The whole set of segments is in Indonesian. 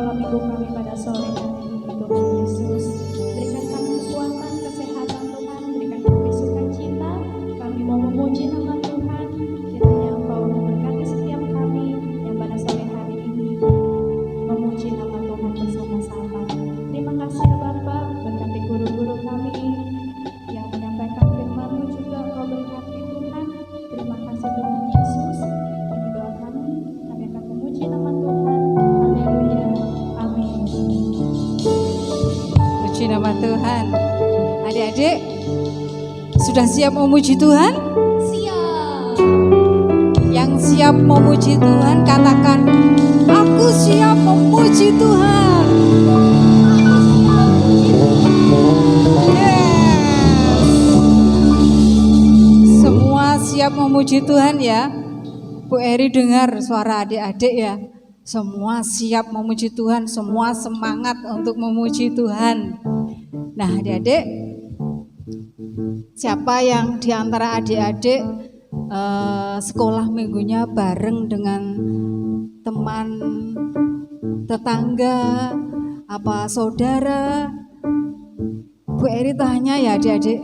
malam minggu kami pada sore hari ini Tuhan Yesus. Berikan kami kekuatan, kesehatan Tuhan, berikan kami sukacita. Kami mau memuji nama Tuhan. Kiranya Engkau memberkati setiap kami yang pada sore hari ini memuji nama Tuhan bersama-sama. Terima kasih ya Bapa, berkati guru-guru kami yang menyampaikan firman-Mu juga Engkau berkati Tuhan. Terima kasih Tuhan Yesus. Ini doa kami akan memuji nama Tuhan. Haleluya. Amin. Puji nama Tuhan. Adik-adik sudah siap memuji Tuhan? Siap. Yang siap memuji Tuhan katakan, aku siap memuji Tuhan. Semua siap memuji Tuhan ya. Bu Eri dengar suara adik-adik ya. Semua siap memuji Tuhan, semua semangat untuk memuji Tuhan. Nah adik-adik, siapa yang di antara adik-adik sekolah minggunya bareng dengan teman, tetangga, apa saudara? Bu Eri tanya ya adik-adik,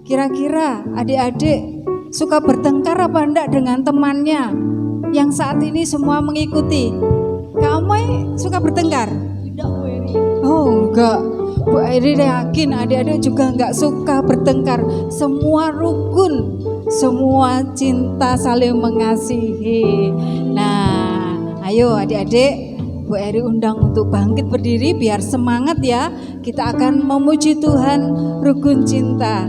kira-kira adik-adik suka bertengkar apa enggak dengan temannya yang saat ini semua mengikuti? Kamu suka bertengkar? Tidak Bu Eri. Oh enggak, Bu Eri yakin adik-adik juga enggak suka bertengkar. Semua rukun, semua cinta saling mengasihi. Nah ayo adik-adik, Bu Eri undang untuk bangkit berdiri biar semangat ya. Kita akan memuji Tuhan rukun cinta.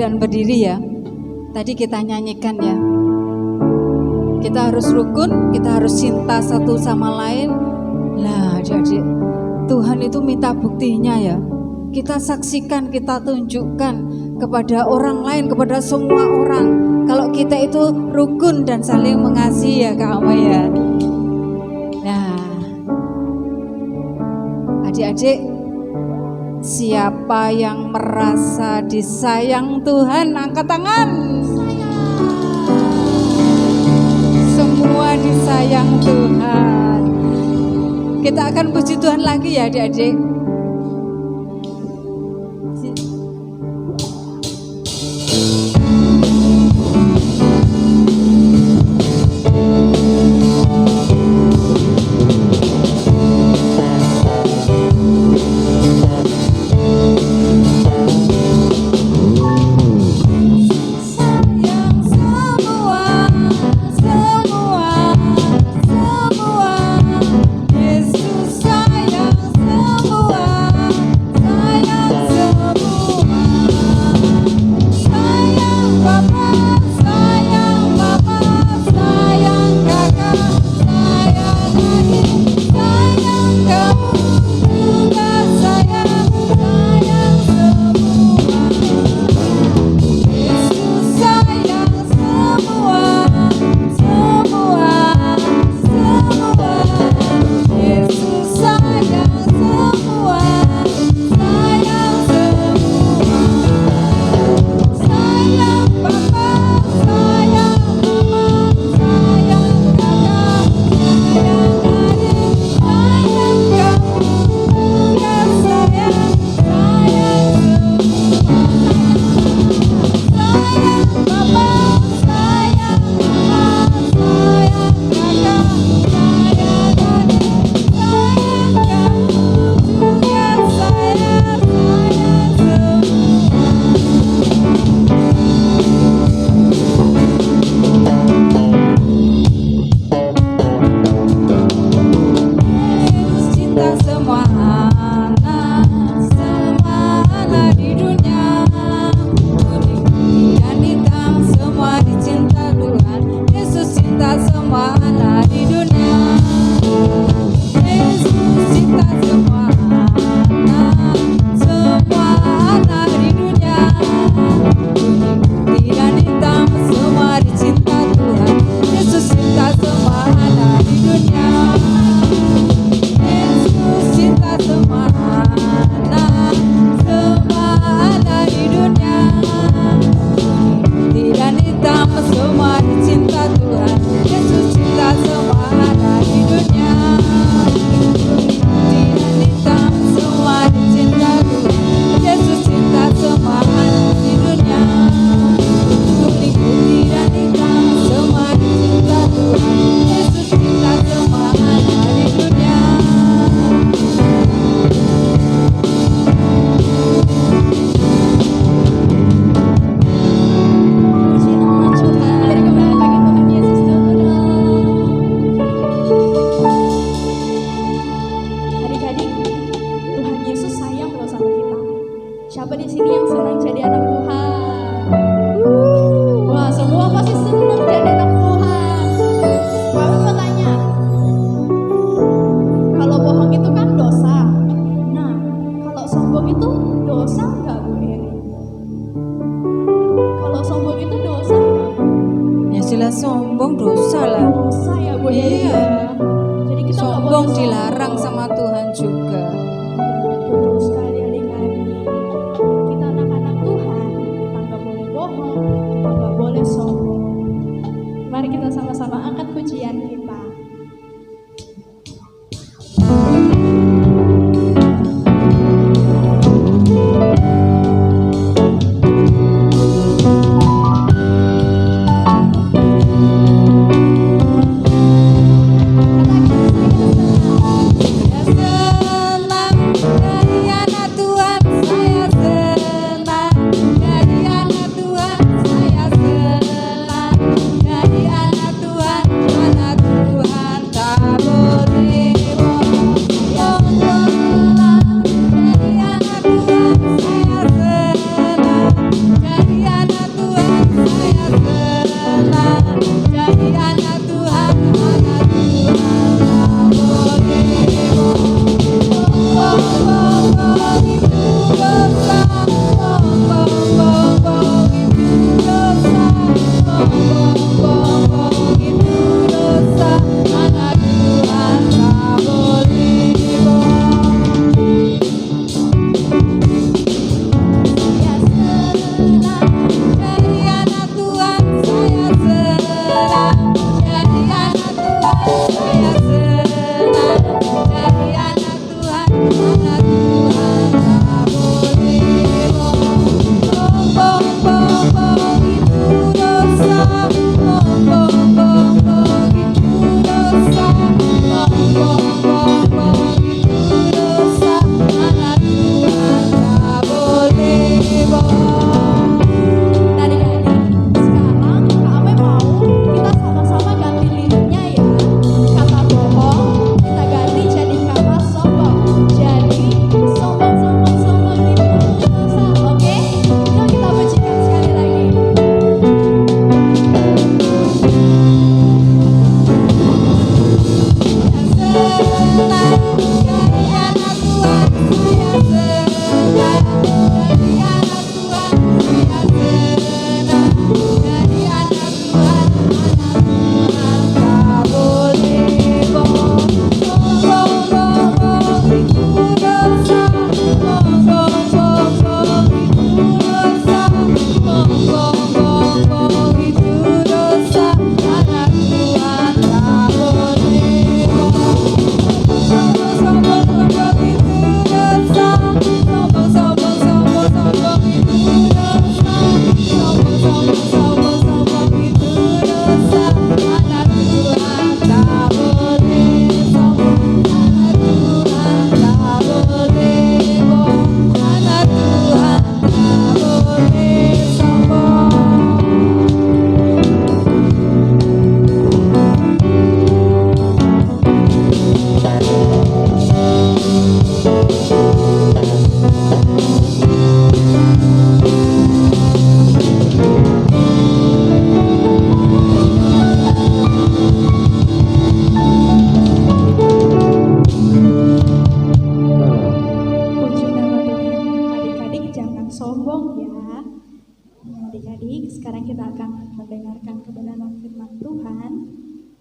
Berdiri ya. Tadi kita nyanyikan ya. Kita harus rukun, kita harus cinta satu sama lain. Lah, jadi Tuhan itu minta buktinya ya. Kita saksikan, kita tunjukkan kepada orang lain, kepada semua orang kalau kita itu rukun dan saling mengasihi ya Kak Ama ya. Nah, adik-adik, siapa yang merasa disayang Tuhan, angkat tangan. Semua disayang Tuhan. Kita akan puji Tuhan lagi ya adik-adik. Siapa di sini yang senang jadi anak Tuhan? Wah, semua pasti senang jadi anak Tuhan. Kami mau tanya, kalau bohong itu kan dosa. Nah, kalau sombong itu dosa nggak Bu Eri? Kalau sombong itu dosa nggak? Ya jelas sombong dosa lah. Dosa ya Bu Eri. Iya. Jadi kita nggak boleh Sombong sombong. dilarang sama Tuhan juga. Betul sekali adik-adik. Kita anak-anak Tuhan, kita nggak boleh bohong, kita nggak boleh sombong. Mari kita sama-sama angkat pujian kita.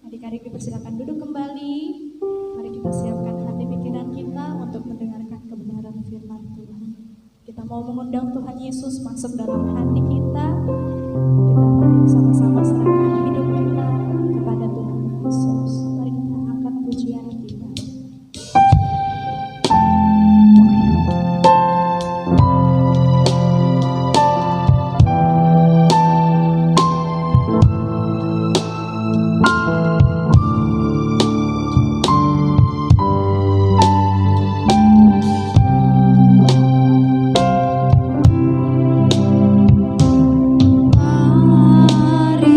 Adik-adik dipersilakan duduk kembali. Mari kita siapkan hati pikiran kita untuk mendengarkan kebenaran firman Tuhan. Kita mau mengundang Tuhan Yesus masuk dalam hati kita. Kita mau sama-sama serahkan hidup kita kepada Tuhan Yesus. Mari kita angkat pujian kita. Mari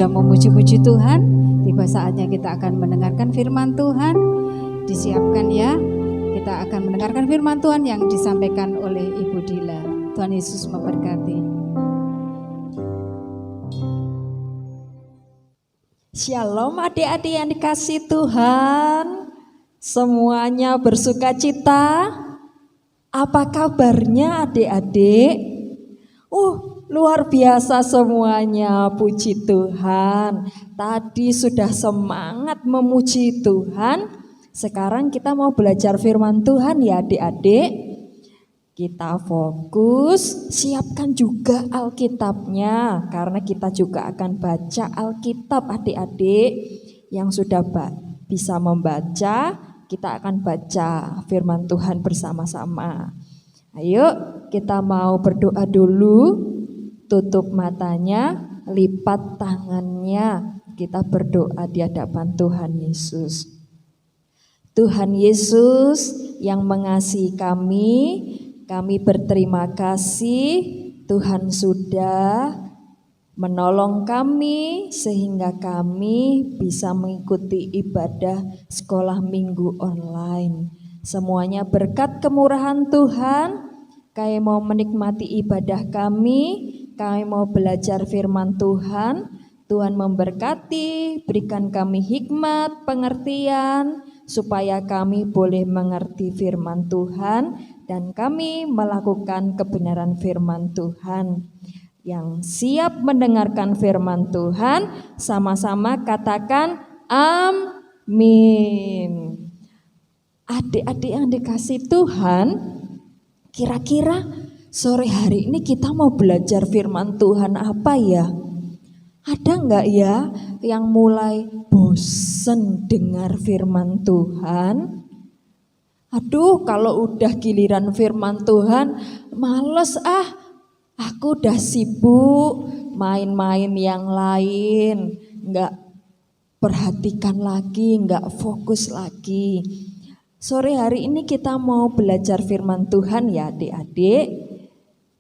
sudah memuji-muji Tuhan, tiba saatnya kita akan mendengarkan firman Tuhan. Disiapkan ya, kita akan mendengarkan firman Tuhan yang disampaikan oleh Ibu Dila. Tuhan Yesus memberkati. Shalom adik-adik yang dikasih Tuhan, semuanya bersuka cita. Apa kabarnya adik-adik? Luar biasa semuanya, puji Tuhan. Tadi sudah semangat memuji Tuhan. Sekarang kita mau belajar firman Tuhan ya adik-adik. Kita fokus, siapkan juga Alkitabnya. Karena kita juga akan baca Alkitab adik-adik. Yang sudah bisa membaca, kita akan baca firman Tuhan bersama-sama. Ayo kita mau berdoa dulu. Tutup matanya, lipat tangannya. Kita berdoa di hadapan Tuhan Yesus. Tuhan Yesus yang mengasihi kami berterima kasih Tuhan sudah menolong kami sehingga kami bisa mengikuti ibadah sekolah minggu online. Semuanya berkat kemurahan Tuhan. Kami mau menikmati ibadah kami mau belajar firman Tuhan. Tuhan memberkati, berikan kami hikmat, pengertian, supaya kami boleh mengerti firman Tuhan dan kami melakukan kebenaran firman Tuhan. Yang siap mendengarkan firman Tuhan, sama-sama katakan amin. Adik-adik yang dikasih Tuhan, kira-kira sore hari ini kita mau belajar firman Tuhan apa ya? Ada enggak ya yang mulai bosen dengar firman Tuhan? Aduh, kalau udah giliran firman Tuhan, males aku udah sibuk main-main yang lain, enggak perhatikan lagi, enggak fokus lagi. Sore hari ini kita mau belajar firman Tuhan ya adik-adik.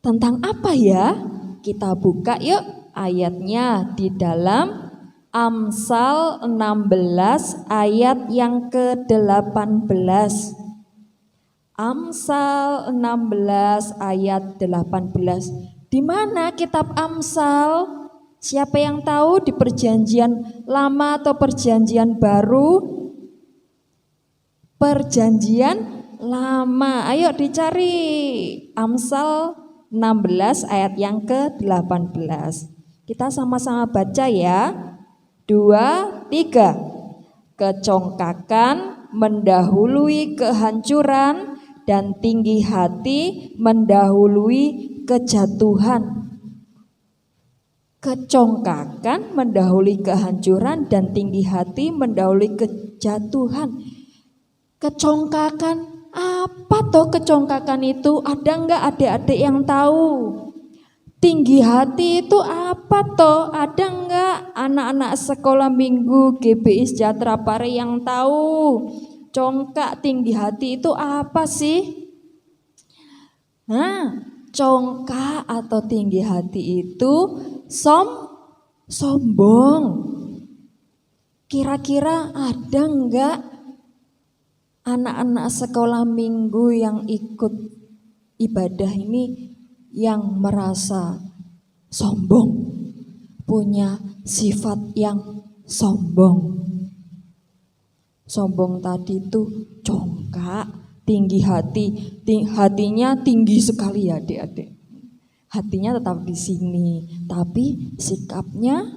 Tentang apa ya? Kita buka yuk ayatnya di dalam Amsal 16 ayat yang ke-18. Amsal 16 ayat 18. Di mana kitab Amsal? Siapa yang tahu di perjanjian lama atau perjanjian baru? Perjanjian lama. Ayo dicari Amsal 16 ayat yang ke-18. Kita sama-sama baca ya. 2, 3. Kecongkakan mendahului kehancuran dan tinggi hati mendahului kejatuhan. Kecongkakan mendahului kehancuran dan tinggi hati mendahului kejatuhan. Kecongkakan, apa toh kecongkakan itu? Ada enggak adik-adik yang tahu? Tinggi hati itu apa toh? Ada enggak anak-anak sekolah minggu GBI Sejahtera Pare yang tahu? Congkak tinggi hati itu apa sih? Congkak atau tinggi hati itu sombong. Kira-kira ada enggak anak-anak sekolah minggu yang ikut ibadah ini yang merasa sombong, punya sifat yang sombong? Sombong tadi itu congkak, tinggi hati, hatinya tinggi sekali ya adik-adik. Hatinya tetap di sini, tapi sikapnya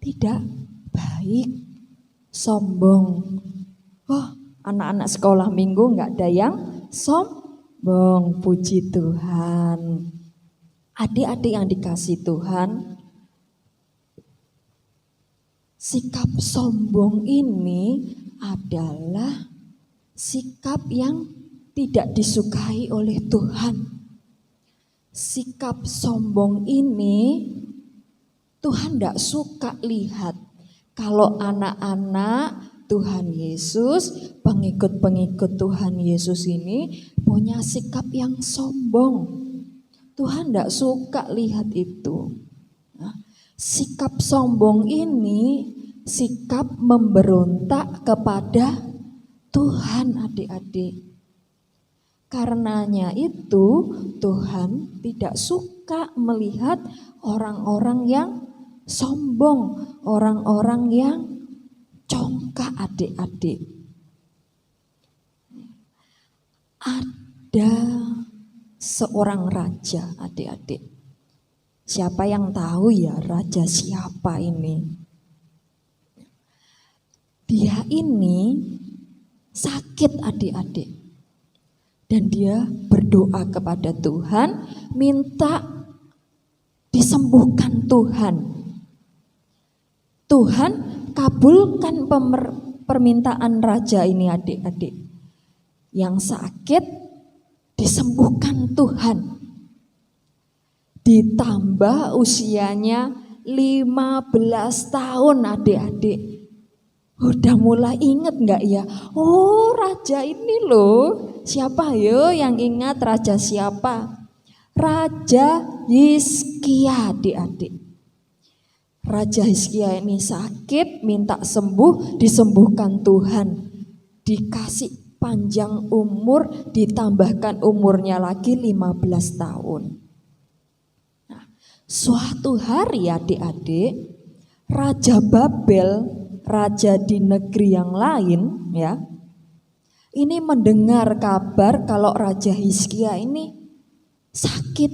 tidak baik, sombong. Anak-anak sekolah minggu enggak ada yang sombong, puji Tuhan. Adik-adik yang dikasih Tuhan, sikap sombong ini adalah sikap yang tidak disukai oleh Tuhan. Sikap sombong ini Tuhan tidak suka lihat. Kalau anak-anak Tuhan Yesus, pengikut-pengikut Tuhan Yesus ini punya sikap yang sombong, Tuhan tidak suka lihat itu. Sikap sombong ini sikap memberontak kepada Tuhan, adik-adik. Karenanya itu Tuhan tidak suka melihat orang-orang yang sombong, orang-orang yang congkak, adik-adik. Ada seorang raja, adik-adik. Siapa yang tahu ya raja siapa ini? Dia ini sakit, adik-adik. Dan dia berdoa kepada Tuhan, minta disembuhkan Tuhan. Tuhan kabulkan permintaan raja ini, adik-adik. Yang sakit disembuhkan Tuhan. Ditambah usianya 15 tahun, adik-adik. Udah mulai inget gak ya? Oh, raja ini loh. Siapa yo yang ingat raja siapa? Raja Hizkia, adik-adik. Raja Hizkia ini sakit, minta sembuh, disembuhkan Tuhan. Dikasih panjang umur, ditambahkan umurnya lagi 15 tahun. Nah, suatu hari adik-adik, Raja Babel, raja di negeri yang lain ya, ini mendengar kabar kalau Raja Hizkia ini sakit.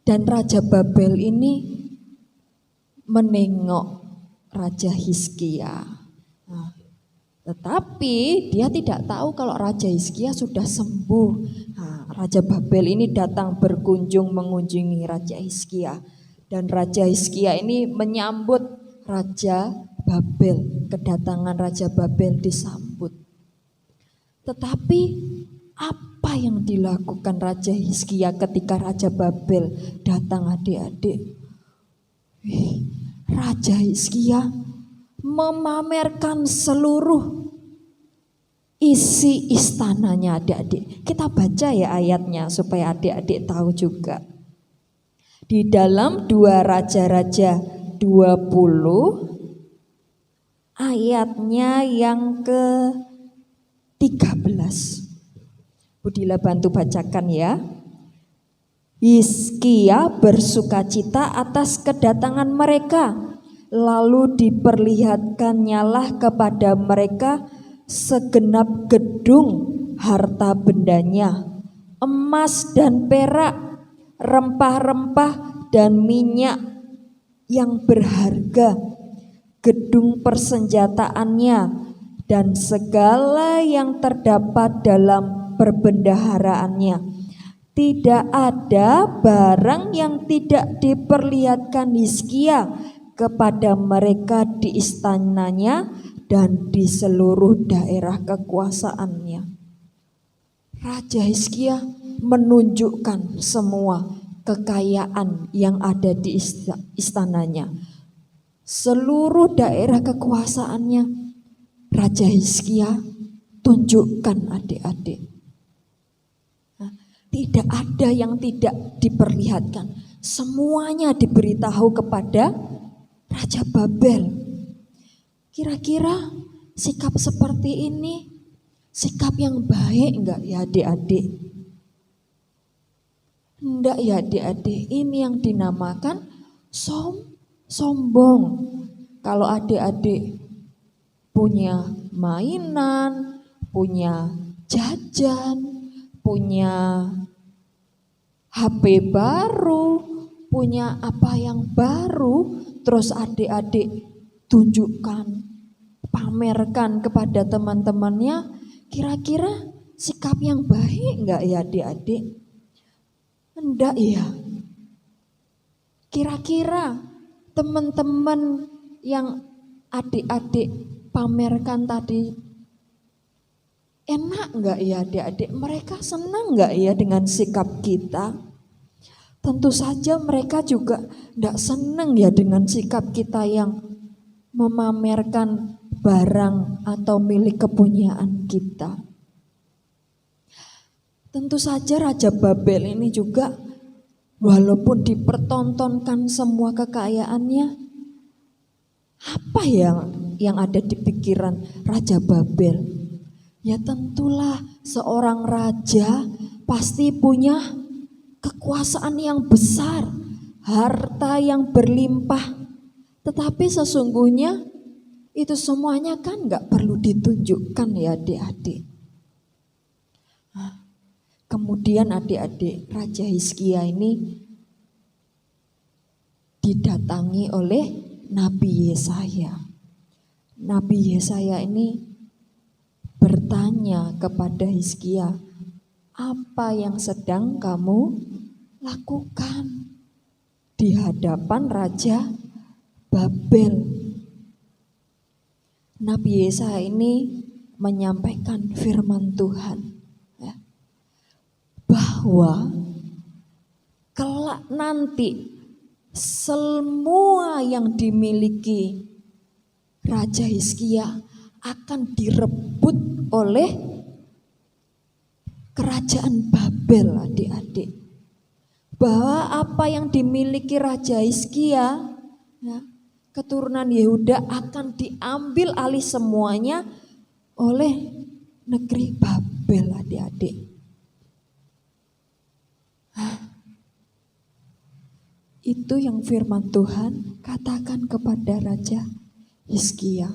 Dan Raja Babel ini menengok Raja Hizkia. Nah, tetapi dia tidak tahu kalau Raja Hizkia sudah sembuh. Nah, Raja Babel ini datang berkunjung mengunjungi Raja Hizkia. Dan Raja Hizkia ini menyambut Raja Babel. Kedatangan Raja Babel disambut. Tetapi apa yang dilakukan Raja Hizkia ketika Raja Babel datang, adik-adik? Raja Hizkia memamerkan seluruh isi istananya, adik-adik. Kita baca ya ayatnya supaya adik-adik tahu juga. Di dalam 2 Raja-Raja 20 ayatnya yang ke-13. Budila bantu bacakan ya. Hizkia bersukacita atas kedatangan mereka, lalu diperlihatkannyalah kepada mereka segenap gedung harta bendanya, emas dan perak, rempah-rempah dan minyak yang berharga, gedung persenjataannya, dan segala yang terdapat dalam perbendaharaannya. Tidak ada barang yang tidak diperlihatkan Hizkia kepada mereka di istananya dan di seluruh daerah kekuasaannya. Raja Hizkia menunjukkan semua kekayaan yang ada di istananya. Seluruh daerah kekuasaannya Raja Hizkia tunjukkan, adik-adik. Tidak ada yang tidak diperlihatkan. Semuanya diberitahu kepada Raja Babel. Kira-kira sikap seperti ini sikap yang baik enggak ya adik-adik? Enggak ya adik-adik, ini yang dinamakan sombong. Kalau adik-adik punya mainan, punya jajan, punya HP baru, punya apa yang baru, terus adik-adik tunjukkan, pamerkan kepada teman-temannya, kira-kira sikap yang baik enggak ya adik-adik? Enggak ya. Kira-kira teman-teman yang adik-adik pamerkan tadi enak enggak ya adik-adik? Mereka senang enggak ya dengan sikap kita? Tentu saja mereka juga enggak senang ya dengan sikap kita yang memamerkan barang atau milik kepunyaan kita. Tentu saja Raja Babel ini juga walaupun dipertontonkan semua kekayaannya, apa yang ada di pikiran Raja Babel? Ya tentulah seorang raja pasti punya kekuasaan yang besar, harta yang berlimpah. Tetapi sesungguhnya itu semuanya kan gak perlu ditunjukkan ya adik-adik. Kemudian adik-adik, Raja Hizkia ini didatangi oleh Nabi Yesaya. Nabi Yesaya ini bertanya kepada Hizkia, apa yang sedang kamu lakukan di hadapan Raja Babel? Nabi Yesaya ini menyampaikan firman Tuhan, ya, bahwa kelak nanti semua yang dimiliki Raja Hizkia akan direbut oleh kerajaan Babel, adik-adik. Bahwa apa yang dimiliki Raja Hizkia, ya, keturunan Yehuda akan diambil alih semuanya oleh negeri Babel, adik-adik. Itu yang firman Tuhan katakan kepada Raja Hizkia,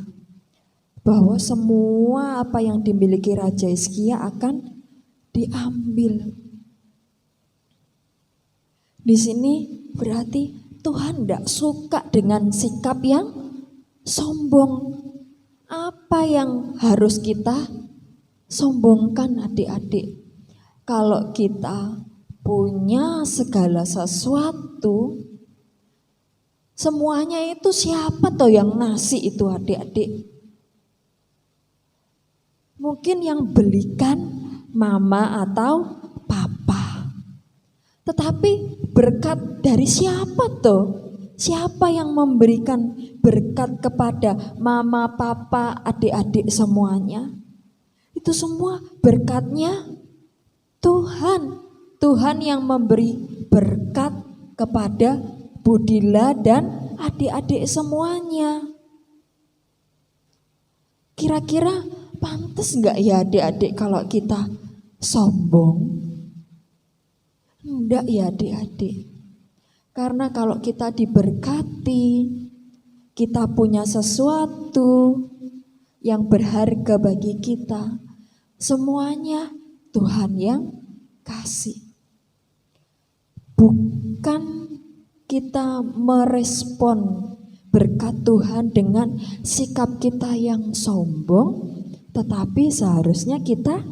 bahwa semua apa yang dimiliki Raja Hizkia akan diambil. Di sini berarti Tuhan tidak suka dengan sikap yang sombong. Apa yang harus kita sombongkan adik-adik? Kalau kita punya segala sesuatu, semuanya itu siapa toh yang ngasih itu adik-adik? Mungkin yang belikan mama atau papa. Tetapi berkat dari siapa toh? Siapa yang memberikan berkat kepada mama, papa, adik-adik semuanya? Itu semua berkatnya Tuhan. Tuhan yang memberi berkat kepada Budila dan adik-adik semuanya. Kira-kira pantas enggak ya adik-adik kalau kita sombong? Enggak ya adik-adik. Karena kalau kita diberkati, kita punya sesuatu yang berharga bagi kita, semuanya Tuhan yang kasih. Bukan kita merespon berkat Tuhan dengan sikap kita yang sombong, tetapi seharusnya kita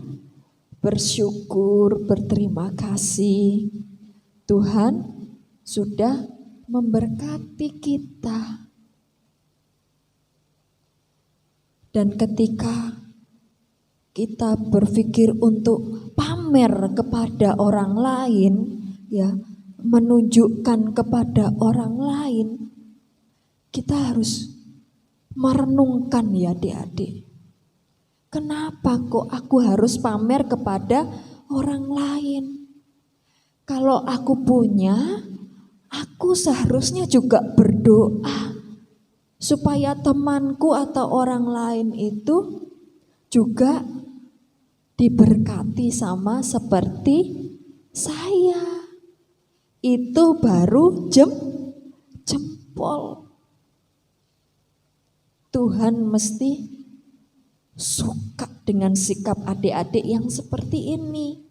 bersyukur, berterima kasih. Tuhan sudah memberkati kita. Dan ketika kita berpikir untuk pamer kepada orang lain, ya, menunjukkan kepada orang lain, kita harus merenungkan ya adik-adik. Kenapa kok aku harus pamer kepada orang lain? Kalau aku punya, aku seharusnya juga berdoa supaya temanku atau orang lain itu juga diberkati sama seperti saya. Itu baru jempol. Tuhan mesti suka dengan sikap adik-adik yang seperti ini,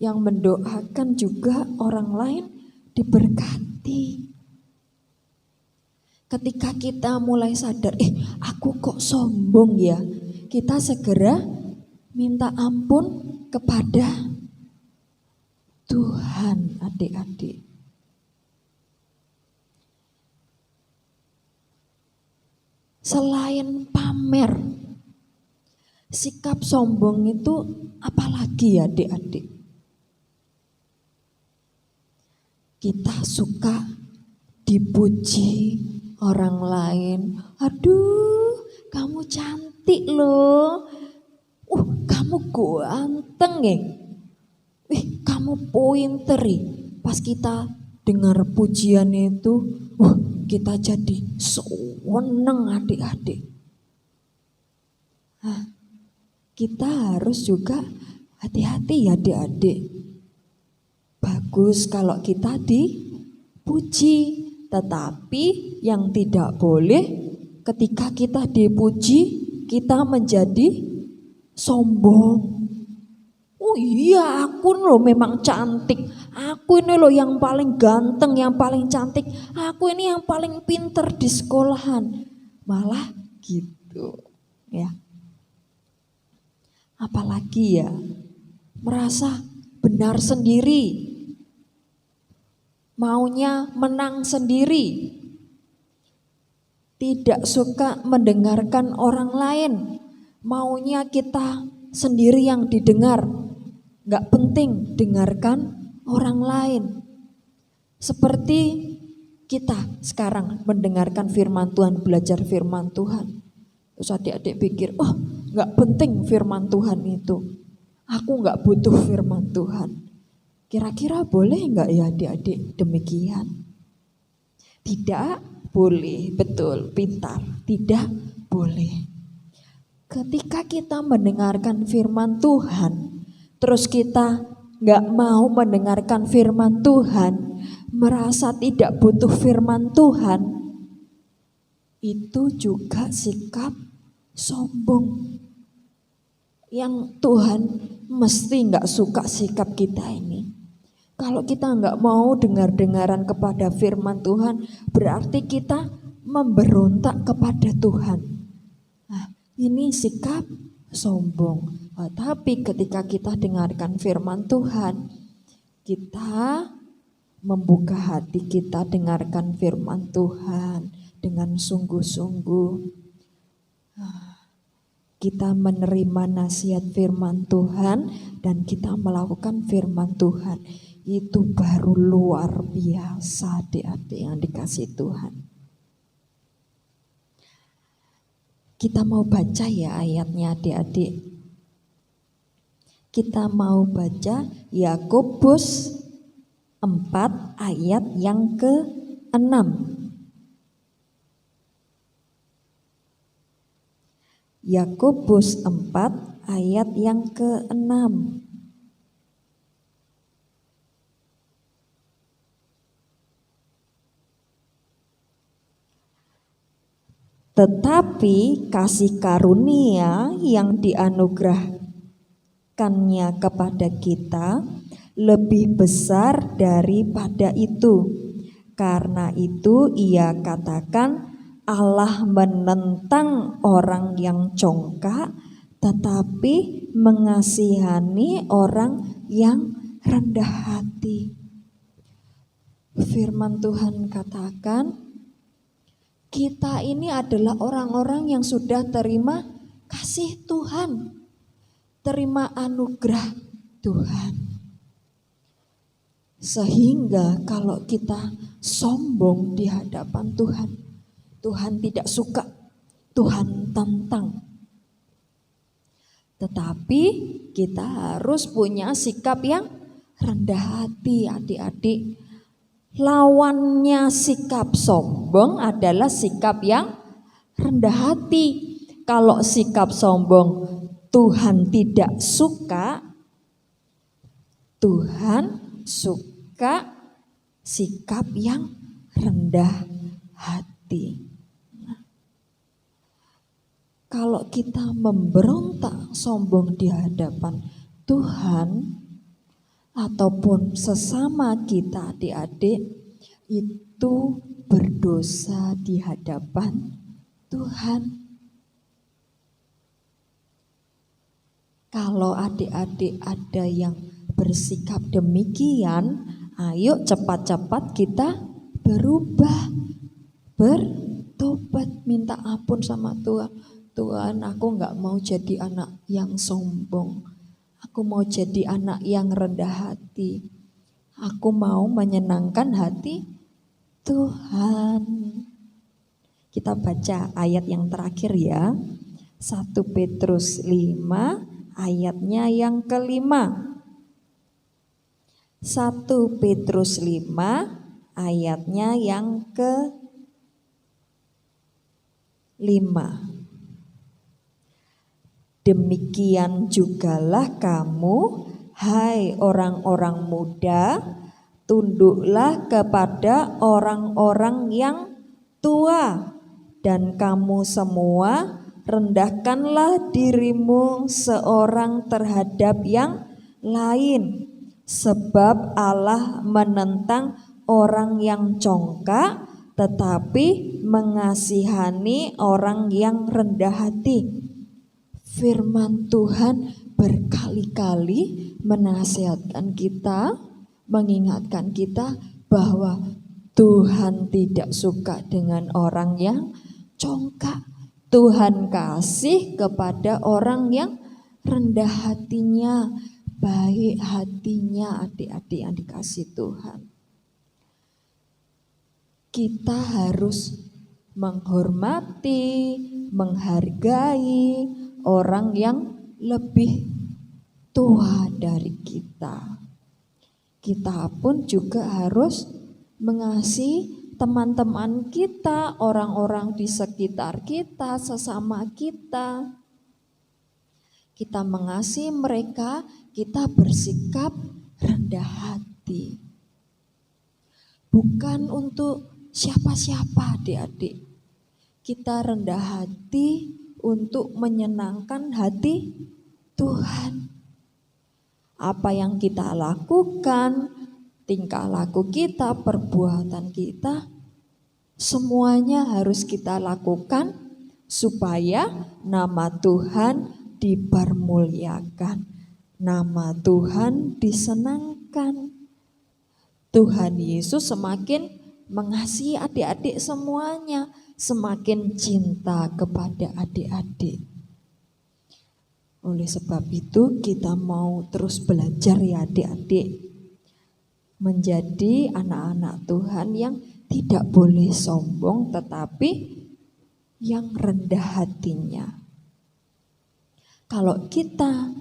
yang mendoakan juga orang lain diberkati. Ketika kita mulai sadar, aku kok sombong ya, kita segera minta ampun kepada Tuhan, adik-adik. Selain pamer, sikap sombong itu apalagi ya adik-adik? Kita suka dipuji orang lain. Aduh, kamu cantik loh. Kamu ganteng ya. Kamu pointer. Pas kita dengar pujian itu, kita jadi seneng adik-adik. Nah, kita harus juga hati-hati ya adik-adik. Bagus kalau kita dipuji, tetapi yang tidak boleh ketika kita dipuji, kita menjadi sombong. Oh iya, aku loh memang cantik. Aku ini loh yang paling ganteng, yang paling cantik. Aku ini yang paling pinter di sekolahan. Malah gitu ya. Apalagi ya, merasa benar sendiri. Maunya menang sendiri. Tidak suka mendengarkan orang lain. Maunya kita sendiri yang didengar. Gak penting dengarkan orang lain. Seperti kita sekarang mendengarkan firman Tuhan, belajar firman Tuhan. Terus adik-adik pikir, gak penting firman Tuhan itu. Aku gak butuh firman Tuhan. Kira-kira boleh gak ya adik-adik demikian? Tidak boleh, betul, pintar. Tidak boleh. Ketika kita mendengarkan firman Tuhan, terus kita gak mau mendengarkan firman Tuhan, merasa tidak butuh firman Tuhan, itu juga sikap sombong. Yang Tuhan mesti gak suka sikap kita ini. Kalau kita gak mau dengar-dengaran kepada firman Tuhan, berarti kita memberontak kepada Tuhan. Nah, ini sikap sombong. Tapi ketika kita dengarkan firman Tuhan, kita membuka hati kita dengarkan firman Tuhan dengan sungguh-sungguh. Kita menerima nasihat firman Tuhan dan kita melakukan firman Tuhan. Itu baru luar biasa adik-adik yang dikasih Tuhan. Kita mau baca ya ayatnya adik-adik. Kita mau baca Yakobus 4 ayat yang ke-6. Yakobus 4 ayat yang ke-6. Tetapi kasih karunia yang dianugerahkannya kepada kita lebih besar daripada itu. Karena itu ia katakan, Allah menentang orang yang congkak, tetapi mengasihani orang yang rendah hati. Firman Tuhan katakan, kita ini adalah orang-orang yang sudah terima kasih Tuhan, terima anugerah Tuhan. Sehingga kalau kita sombong di hadapan Tuhan, Tuhan tidak suka, Tuhan tantang. Tetapi kita harus punya sikap yang rendah hati adik-adik. Lawannya sikap sombong adalah sikap yang rendah hati. Kalau sikap sombong Tuhan tidak suka, Tuhan suka sikap yang rendah hati. Kalau kita memberontak sombong di hadapan Tuhan ataupun sesama kita adik-adik, itu berdosa di hadapan Tuhan. Kalau adik-adik ada yang bersikap demikian, ayo cepat-cepat kita berubah, bertobat, minta ampun sama Tuhan. Tuhan, aku gak mau jadi anak yang sombong. Aku mau jadi anak yang rendah hati. Aku mau menyenangkan hati Tuhan. Kita baca ayat yang terakhir ya. 1 Petrus 5 ayatnya yang ke-5. 1 1 Petrus 5 ayatnya yang ke-5. Demikian jugalah kamu, hai orang-orang muda, tunduklah kepada orang-orang yang tua, dan kamu semua rendahkanlah dirimu seorang terhadap yang lain, sebab Allah menentang orang yang congkak, tetapi mengasihani orang yang rendah hati. Firman Tuhan berkali-kali menasihatkan kita, mengingatkan kita bahwa Tuhan tidak suka dengan orang yang congkak. Tuhan kasih kepada orang yang rendah hatinya, baik hatinya, adik-adik yang dikasih Tuhan. Kita harus menghormati, menghargai orang yang lebih tua dari kita. Kita pun juga harus mengasihi teman-teman kita, orang-orang di sekitar kita, sesama kita. Kita mengasihi mereka, kita bersikap rendah hati. Bukan untuk siapa-siapa, adik-adik. Kita rendah hati untuk menyenangkan hati Tuhan. Apa yang kita lakukan, tingkah laku kita, perbuatan kita, semuanya harus kita lakukan supaya nama Tuhan dipermuliakan, nama Tuhan disenangkan. Tuhan Yesus semakin mengasihi adik-adik semuanya, semakin cinta kepada adik-adik. Oleh sebab itu kita mau terus belajar ya adik-adik, menjadi anak-anak Tuhan yang tidak boleh sombong tetapi yang rendah hatinya. Kalau kita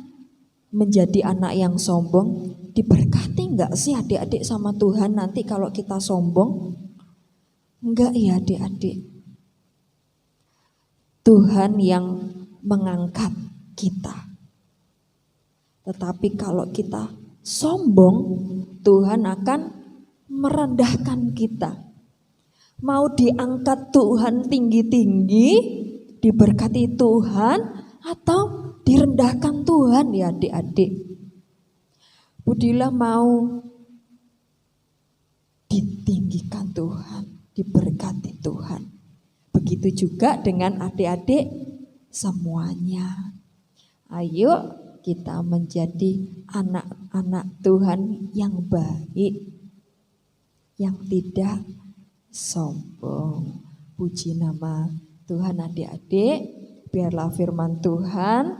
menjadi anak yang sombong, diberkati enggak sih adik-adik sama Tuhan nanti kalau kita sombong? Enggak ya adik-adik. Tuhan yang mengangkat kita. Tetapi kalau kita sombong, Tuhan akan merendahkan kita. Mau diangkat Tuhan tinggi-tinggi, diberkati Tuhan, atau direndahkan Tuhan ya adik-adik. Budilah mau ditinggikan Tuhan, diberkati Tuhan. Begitu juga dengan adik-adik semuanya. Ayo kita menjadi anak-anak Tuhan yang baik, yang tidak sombong. Puji nama Tuhan adik-adik, biarlah firman Tuhan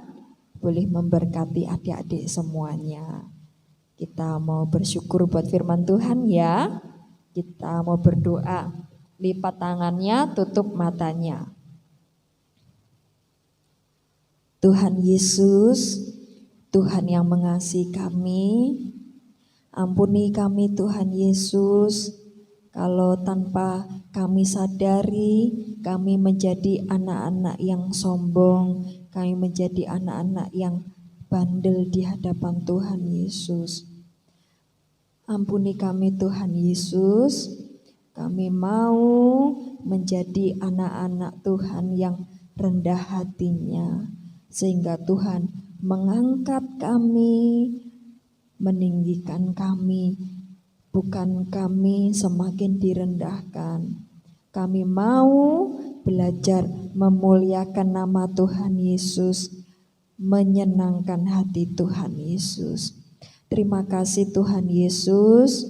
boleh memberkati adik-adik semuanya. Kita mau bersyukur buat firman Tuhan ya. Kita mau berdoa. Lipat tangannya, tutup matanya. Tuhan Yesus, Tuhan yang mengasihi kami, ampuni kami Tuhan Yesus, kalau tanpa kami sadari, kami menjadi anak-anak yang sombong, kami menjadi anak-anak yang bandel di hadapan Tuhan Yesus. Ampuni kami Tuhan Yesus, kami mau menjadi anak-anak Tuhan yang rendah hatinya, sehingga Tuhan mengangkat kami, meninggikan kami, bukan kami semakin direndahkan. Kami mau belajar memuliakan nama Tuhan Yesus, menyenangkan hati Tuhan Yesus. Terima kasih Tuhan Yesus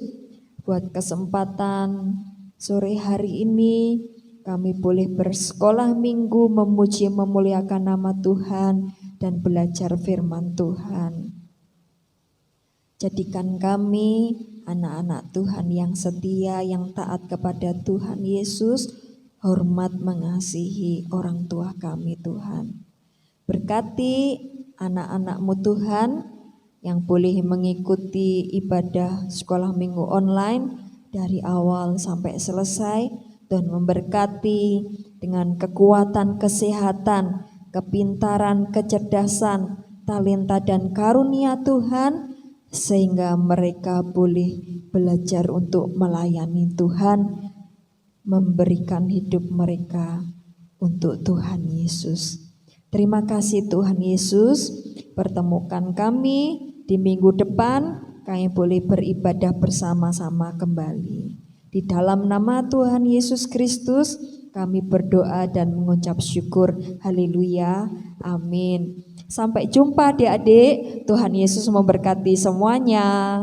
buat kesempatan sore hari ini kami boleh bersekolah minggu, memuji memuliakan nama Tuhan dan belajar firman Tuhan. Jadikan kami anak-anak Tuhan yang setia, yang taat kepada Tuhan Yesus, hormat mengasihi orang tua kami Tuhan. Berkati anak-anak-Mu Tuhan, yang boleh mengikuti ibadah sekolah minggu online dari awal sampai selesai. Tuhan memberkati dengan kekuatan, kesehatan, kepintaran, kecerdasan, talenta dan karunia Tuhan, sehingga mereka boleh belajar untuk melayani Tuhan, memberikan hidup mereka untuk Tuhan Yesus. Terima kasih Tuhan Yesus, pertemukan kami di minggu depan, kami boleh beribadah bersama-sama kembali. Di dalam nama Tuhan Yesus Kristus kami berdoa dan mengucap syukur. Haleluya, amin. Sampai jumpa adik-adik, Tuhan Yesus memberkati semuanya.